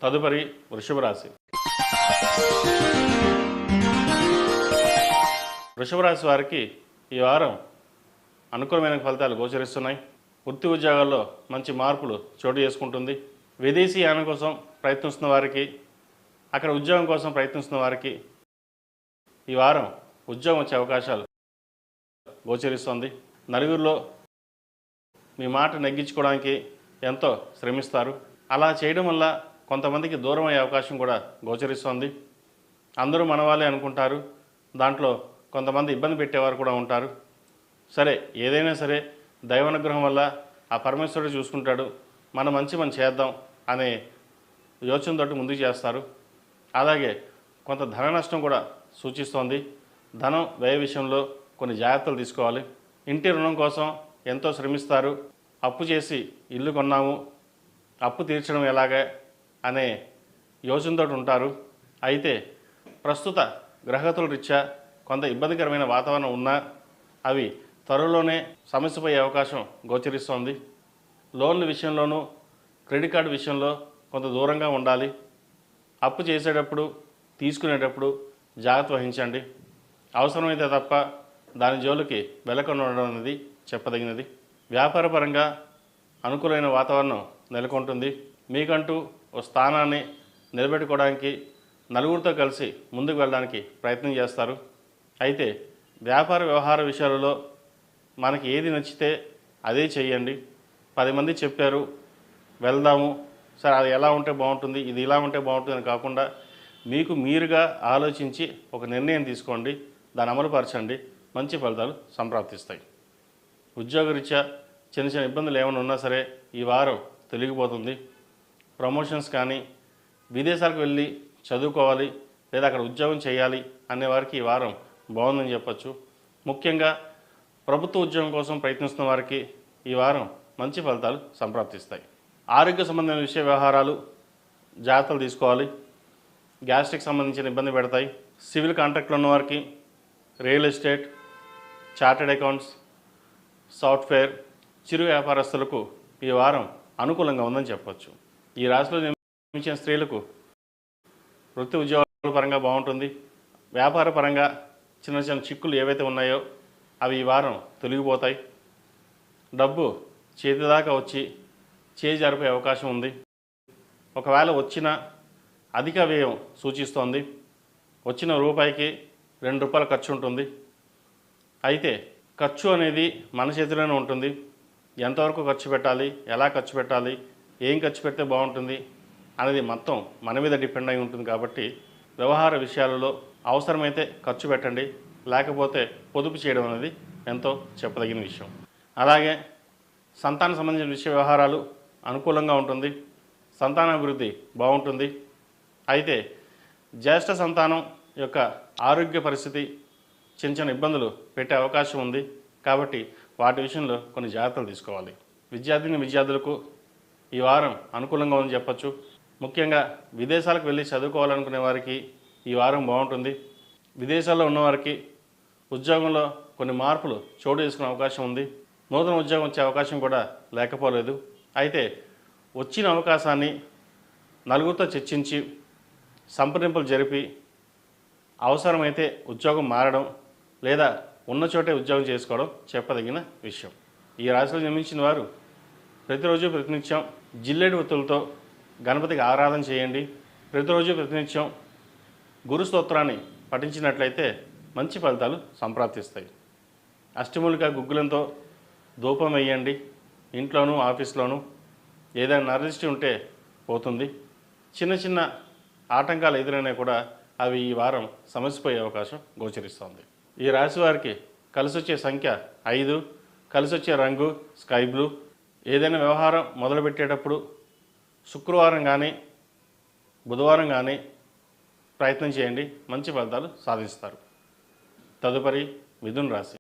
తదుపరి వృషభ రాశి. వృషభ రాశి వారికి ఈ వారం అనుకూలమైన ఫలితాలు గోచరిస్తున్నాయి. వృత్తి ఉద్యోగాల్లో మంచి మార్పులు చోటు చేసుకుంటుంది. విదేశీ యానం కోసం ప్రయత్నిస్తున్న వారికి, అక్కడ ఉద్యోగం కోసం ప్రయత్నిస్తున్న వారికి ఈ వారం ఉద్యోగం వచ్చే అవకాశాలు గోచరిస్తుంది. నలుగురిలో మీ మాట నెగ్గించుకోవడానికి ఎంతో శ్రమిస్తారు. అలా చేయడం వల్ల కొంతమందికి దూరం అయ్యే అవకాశం కూడా గోచరిస్తుంది. అందరూ మనవాళ్ళే అనుకుంటారు, దాంట్లో కొంతమంది ఇబ్బంది పెట్టేవారు కూడా ఉంటారు. సరే, ఏదైనా సరే దైవానుగ్రహం వల్ల ఆ పరమేశ్వరుడు చూసుకుంటాడు, మనం చేద్దాం అనే యోచనతోటి ముందుకు చేస్తారు. అలాగే కొంత ధన నష్టం కూడా సూచిస్తోంది. ధనం వ్యయ విషయంలో కొన్ని జాగ్రత్తలు తీసుకోవాలి. ఇంటి రుణం కోసం ఎంతో శ్రమిస్తారు. అప్పు చేసి ఇల్లు కొన్నాము, అప్పు తీర్చడం ఎలాగే అనే యోచనతో ఉంటారు. అయితే ప్రస్తుత గ్రహగతుల రీత్యా కొంత ఇబ్బందికరమైన వాతావరణం ఉన్నా అవి త్వరలోనే సమస్యపోయే అవకాశం గోచరిస్తోంది. లోన్ల విషయంలోనూ క్రెడిట్ కార్డు విషయంలో కొంత దూరంగా ఉండాలి. అప్పు చేసేటప్పుడు తీసుకునేటప్పుడు జాగ్రత్త వహించండి. అవసరమైతే తప్ప దాని జోలికి వెళ్లకుండా ఉండడం అనేది చెప్పదగినది. వ్యాపారపరంగా అనుకూలమైన వాతావరణం నెలకొంటుంది. మీకంటూ ఓ స్థానాన్ని నిలబెట్టుకోవడానికి నలుగురితో కలిసి ముందుకు వెళ్ళడానికి ప్రయత్నం చేస్తారు. అయితే వ్యాపార వ్యవహార విషయాలలో మనకి ఏది నచ్చితే అదే చేయండి. 10 మంది చెప్పారు వెళ్దాము, సరే అది ఎలా ఉంటే బాగుంటుంది, ఇది ఇలా ఉంటే బాగుంటుంది అని కాకుండా మీకు మీరుగా ఆలోచించి ఒక నిర్ణయం తీసుకోండి, దాన్ని అమలుపరచండి. మంచి ఫలితాలు సంప్రాప్తిస్తాయి. ఉద్యోగరీత్యా చిన్న చిన్న ఇబ్బందులు ఏమైనా ఉన్నా సరే ఈ వారం తొలగిపోతుంది. ప్రమోషన్స్ కానీ, విదేశాలకు వెళ్ళి చదువుకోవాలి లేదా అక్కడ ఉద్యోగం చేయాలి అనేవారికి ఈ వారం బాగుందని చెప్పచ్చు. ముఖ్యంగా ప్రభుత్వ ఉద్యోగం కోసం ప్రయత్నిస్తున్న వారికి ఈ వారం మంచి ఫలితాలు సంప్రాప్తిస్తాయి. ఆరోగ్య సంబంధమైన విషయ వ్యవహారాలు జాగ్రత్తలు తీసుకోవాలి. గ్యాస్ట్రిక్ సంబంధించిన ఇబ్బంది పెడతాయి. సివిల్ కాంట్రాక్ట్లో ఉన్నవారికి, real estate, chartered accounts, software, చిరు వ్యాపారస్తులకు ఈ వారం అనుకూలంగా ఉందని చెప్పవచ్చు. ఈ రాశిలో జన్మించిన స్త్రీలకు వృత్తి ఉద్యోగాల పరంగా బాగుంటుంది. వ్యాపార పరంగా చిన్న చిన్న చిక్కులు ఏవైతే ఉన్నాయో అవి ఈ వారం తొలగిపోతాయి. డబ్బు చేతి దాకా వచ్చి చేయి జరిపే అవకాశం ఉంది. ఒకవేళ వచ్చిన అధిక వ్యయం సూచిస్తోంది. వచ్చిన రూపాయికి 2 రూపాయల ఖర్చు ఉంటుంది. అయితే ఖర్చు అనేది మన చేతిలోనే ఉంటుంది. ఎంతవరకు ఖర్చు పెట్టాలి, ఎలా ఖర్చు పెట్టాలి, ఏం ఖర్చు పెడితే బాగుంటుంది అనేది మొత్తం మన మీద డిపెండ్ అయి ఉంటుంది. కాబట్టి వ్యవహార విషయాలలో అవసరమైతే ఖర్చు పెట్టండి, లేకపోతే పొదుపు చేయడం అనేది ఎంతో చెప్పదగిన విషయం. అలాగే సంతాన సంబంధించిన విషయ వ్యవహారాలు అనుకూలంగా ఉంటుంది. సంతానాభివృద్ధి బాగుంటుంది. అయితే జ్యేష్ఠ సంతానం యొక్క ఆరోగ్య పరిస్థితి చిన్న చిన్న ఇబ్బందులు పెట్టే అవకాశం ఉంది. కాబట్టి వాటి విషయంలో కొన్ని జాగ్రత్తలు తీసుకోవాలి. విద్యార్థులకు ఈ వారం అనుకూలంగా ఉందని చెప్పచ్చు. ముఖ్యంగా విదేశాలకు వెళ్ళి చదువుకోవాలనుకునే వారికి ఈ వారం బాగుంటుంది. విదేశాల్లో ఉన్నవారికి ఉద్యోగంలో కొన్ని మార్పులు చోటు చేసుకునే అవకాశం ఉంది. నూతన ఉద్యోగం వచ్చే అవకాశం కూడా లేకపోలేదు. అయితే వచ్చిన అవకాశాన్ని నలుగురితో చర్చించి సంప్రదింపులు జరిపి అవసరమైతే ఉద్యోగం మారడం లేదా ఉన్న చోటే ఉద్యోగం చేసుకోవడం చెప్పదగిన విషయం. ఈ రాశిలో జన్మించిన వారు ప్రతిరోజు ప్రతినిత్యం జిల్లేడు ఒత్తులతో గణపతికి ఆరాధన చేయండి. ప్రతిరోజు ప్రతినిత్యం గురు స్తోత్రాన్ని పఠించినట్లయితే మంచి ఫలితాలు సంప్రాప్తిస్తాయి. అష్టములుగా గుగ్గులంతో ధూపం వేయండి. ఇంట్లోనూ ఆఫీస్లోనూ ఏదైనా నరదిష్టి ఉంటే పోతుంది. చిన్న చిన్న ఆటంకాలు ఎదురైనా కూడా అవి ఈ వారం సమస్యపోయే అవకాశం గోచరిస్తోంది. ఈ రాశి వారికి కలిసొచ్చే సంఖ్య 5, కలిసొచ్చే రంగు స్కై బ్లూ. ఏదైనా వ్యవహారం మొదలుపెట్టేటప్పుడు శుక్రవారం కానీ బుధవారం కానీ ప్రయత్నం చేయండి, మంచి ఫలితాలు సాధిస్తారు. తదుపరి మిథున రాశి.